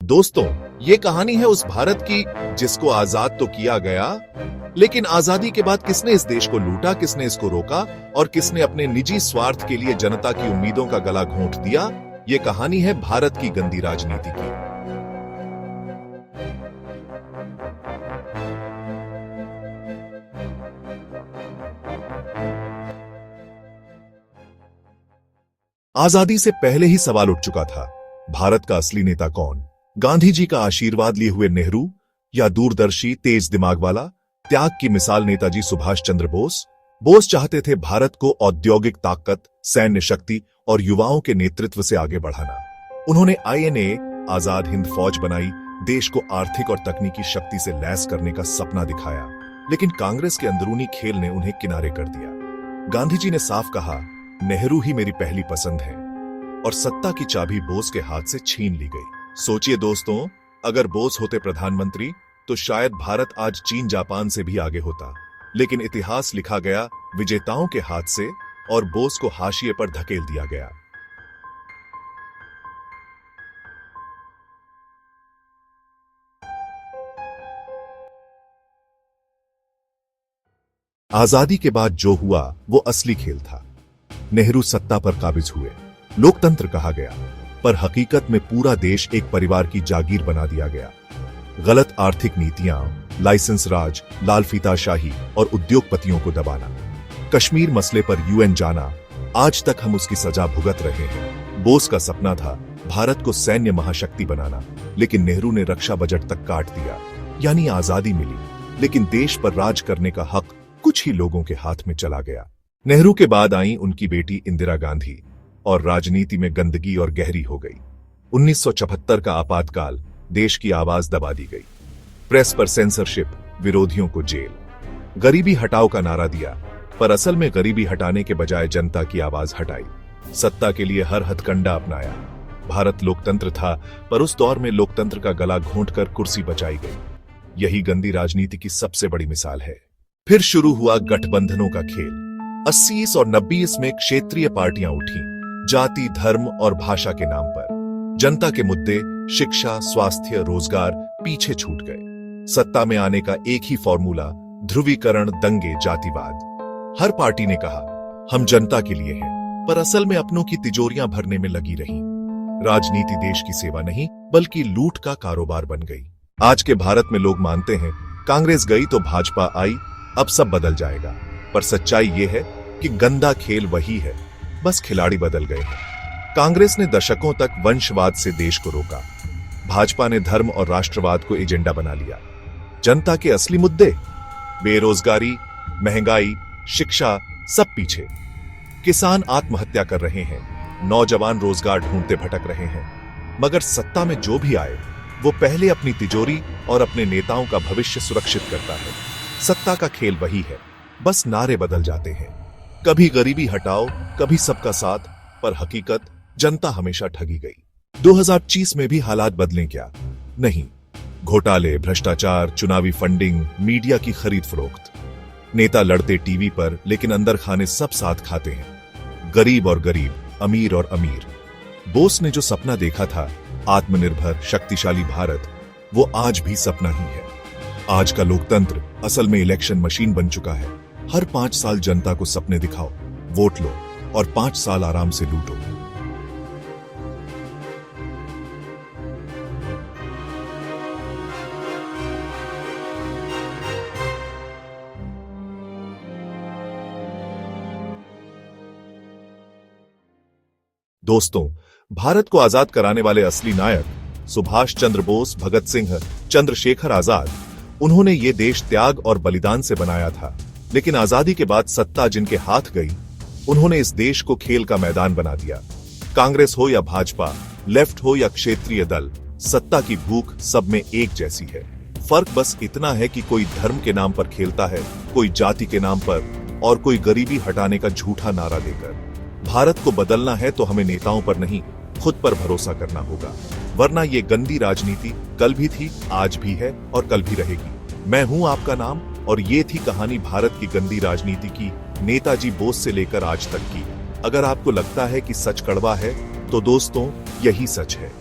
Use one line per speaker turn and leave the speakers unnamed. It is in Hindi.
दोस्तों, ये कहानी है उस भारत की जिसको आजाद तो किया गया, लेकिन आजादी के बाद किसने इस देश को लूटा, किसने इसको रोका और किसने अपने निजी स्वार्थ के लिए जनता की उम्मीदों का गला घोंट दिया। ये कहानी है भारत की गंदी राजनीति की। आजादी से पहले ही सवाल उठ चुका था, भारत का असली नेता कौन? गांधी जी का आशीर्वाद लिए हुए नेहरू या दूरदर्शी तेज दिमाग वाला त्याग की मिसाल नेताजी सुभाष चंद्र बोस? बोस चाहते थे भारत को औद्योगिक ताकत, सैन्य शक्ति और युवाओं के नेतृत्व से आगे बढ़ाना। उन्होंने आईएनए आजाद हिंद फौज बनाई, देश को आर्थिक और तकनीकी शक्ति से लैस करने का सपना दिखाया, लेकिन कांग्रेस के अंदरूनी खेल ने उन्हें किनारे कर दिया। गांधी जी ने साफ कहा, नेहरू ही मेरी पहली पसंद है, और सत्ता की चाबी बोस के हाथ से छीन ली गई। सोचिए दोस्तों, अगर बोस होते प्रधानमंत्री तो शायद भारत आज चीन जापान से भी आगे होता, लेकिन इतिहास लिखा गया विजेताओं के हाथ से और बोस को हाशिए पर धकेल दिया गया। आजादी के बाद जो हुआ वो असली खेल था। नेहरू सत्ता पर काबिज हुए, लोकतंत्र कहा गया, पर हकीकत में पूरा देश एक परिवार की जागीर बना दिया गया। गलत आर्थिक नीतियां, लाइसेंस राज, लाल फीताशाही और उद्योगपतियों को दबाना, कश्मीर मसले पर यूएन जाना, आज तक हम उसकी सजा भुगत रहे हैं। बोस का सपना था भारत को सैन्य महाशक्ति बनाना, लेकिन नेहरू ने रक्षा बजट तक काट दिया। यानी आजादी मिली, लेकिन देश पर राज करने का हक कुछ ही लोगों के हाथ में चला गया। नेहरू के बाद आई उनकी बेटी इंदिरा गांधी और राजनीति में गंदगी और गहरी हो गई। 1974 का आपातकाल, देश की आवाज दबा दी गई। प्रेस पर सेंसरशिप, विरोधियों को जेल। गरीबी हटाओ का नारा दिया, पर असल में गरीबी हटाने के बजाय जनता की आवाज हटाई। सत्ता के लिए हर हथकंडा अपनाया। भारत लोकतंत्र था, पर उस दौर में लोकतंत्र का गला घोंटकर कुर्सी बचाई गई। यही गंदी राजनीति की सबसे बड़ी मिसाल है। फिर शुरू हुआ गठबंधनों का खेल। 80 और 90 में क्षेत्रीय पार्टियां उठी, जाति, धर्म और भाषा के नाम पर। जनता के मुद्दे, शिक्षा, स्वास्थ्य, रोजगार पीछे छूट गए। सत्ता में आने का एक ही फॉर्मूला, ध्रुवीकरण, दंगे, जातिवाद। हर पार्टी ने कहा, हम जनता के लिए हैं, पर असल में अपनों की तिजोरियां भरने में लगी रही। राजनीति देश की सेवा नहीं, बल्कि लूट का कारोबार बन गई। आज के भारत में लोग मानते हैं, कांग्रेस गई तो भाजपा आई, अब सब बदल जाएगा। पर सच्चाई यह है कि गंदा खेल वही है, बस खिलाड़ी बदल गए हैं। कांग्रेस ने दशकों तक वंशवाद से देश को रोका, भाजपा ने धर्म और राष्ट्रवाद को एजेंडा बना लिया। जनता के असली मुद्दे, बेरोजगारी, महंगाई, शिक्षा, सब पीछे। किसान आत्महत्या कर रहे हैं, नौजवान रोजगार ढूंढते भटक रहे हैं। मगर सत्ता में जो भी आए, वो पहले अपनी तिजोरी और अपने नेताओं का भविष्य सुरक्षित करता है। सत्ता का खेल वही है, बस नारे बदल जाते हैं। कभी गरीबी हटाओ, कभी सबका साथ, पर हकीकत जनता हमेशा ठगी गई। 2025 में भी हालात बदलें क्या? नहीं। घोटाले, भ्रष्टाचार, चुनावी फंडिंग, मीडिया की खरीद फरोख्त। नेता लड़ते टीवी पर, लेकिन अंदर खाने सब साथ खाते हैं। गरीब और गरीब, अमीर और अमीर। बोस ने जो सपना देखा था, आत्मनिर्भर शक्तिशाली भारत, वो आज भी सपना ही है। आज का लोकतंत्र असल में इलेक्शन मशीन बन चुका है। हर 5 साल जनता को सपने दिखाओ, वोट लो और 5 साल आराम से लूटो। दोस्तों, भारत को आजाद कराने वाले असली नायक सुभाष चंद्र बोस, भगत सिंह, चंद्रशेखर आजाद, उन्होंने ये देश त्याग और बलिदान से बनाया था। लेकिन आजादी के बाद सत्ता जिनके हाथ गई, उन्होंने इस देश को खेल का मैदान बना दिया। कांग्रेस हो या भाजपा, लेफ्ट हो या क्षेत्रीय दल, सत्ता की भूख सब में एक जैसी है। फर्क बस इतना है कि कोई धर्म के नाम पर खेलता है, कोई जाति के नाम पर, और कोई गरीबी हटाने का झूठा नारा देकर। भारत को बदलना है तो हमें नेताओं पर नहीं, खुद पर भरोसा करना होगा, वरना ये गंदी राजनीति कल भी थी, आज भी है और कल भी रहेगी। मैं हूं आपका नाम, और ये थी कहानी भारत की गंदी राजनीति की, नेताजी बोस से लेकर आज तक की। अगर आपको लगता है कि सच कड़वा है, तो दोस्तों यही सच है।